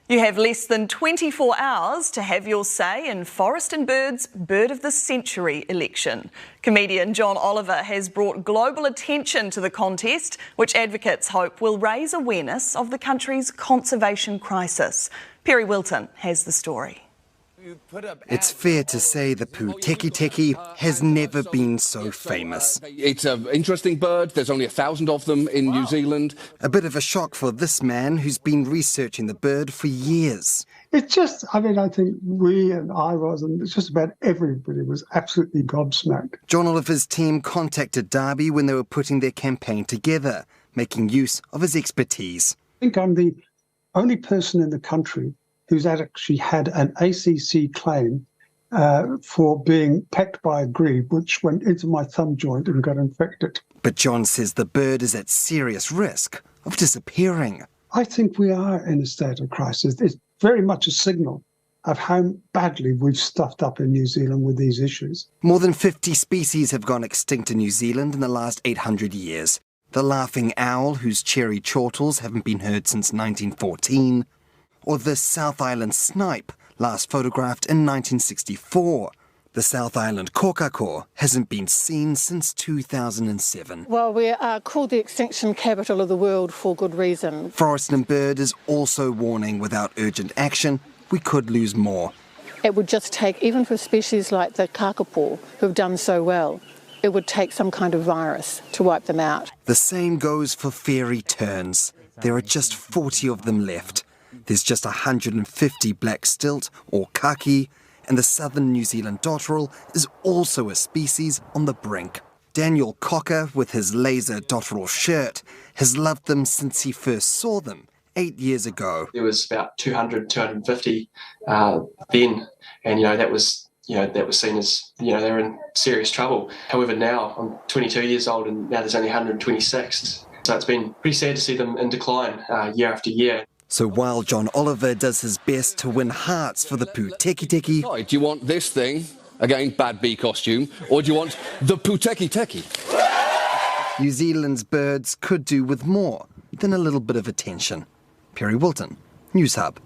You have less than 24 hours to have your say in Forest and Bird's Bird of the Century election. Comedian John Oliver has brought global attention to the contest, which advocates hope will raise awareness of the country's conservation crisis. Perry Wilton has the story. It's fair to say the Pūteketeke has never been so famous. It's an interesting bird. There's only 1,000 of them in New Zealand. A bit of a shock for this man who's been researching the bird for years. It's just, I think we and I was, and it's just about everybody was absolutely gobsmacked. John Oliver's team contacted Derby when they were putting their campaign together, making use of his expertise. I think I'm the only person in the country who's actually had an ACC claim for being pecked by a grebe, which went into my thumb joint and got infected. But John says the bird is at serious risk of disappearing. I think we are in a state of crisis. It's very much a signal of how badly we've stuffed up in New Zealand with these issues. More than 50 species have gone extinct in New Zealand in the last 800 years. The laughing owl, whose cherry chortles haven't been heard since 1914, or the South Island snipe, last photographed in 1964. The South Island kokako hasn't been seen since 2007. Well, we are called the extinction capital of the world for good reason. Forest and Bird is also warning without urgent action, we could lose more. It would just take, even for species like the kakapo, who have done so well, it would take some kind of virus to wipe them out. The same goes for fairy terns. There are just 40 of them left. There's just 150 black stilt, or kaki, and the southern New Zealand dotterel is also a species on the brink. Daniel Cocker, with his laser dotterel shirt, has loved them since he first saw them 8 years ago. There was about 200, 250 then, and that was seen as, they're in serious trouble. However, now I'm 22 years old and now there's only 126. So it's been pretty sad to see them in decline year after year. So while John Oliver does his best to win hearts for the Pūteketeke... Do you want this thing, again, bad bee costume, or do you want the Pūteketeke? New Zealand's birds could do with more than a little bit of attention. Perry Wilton, News Hub.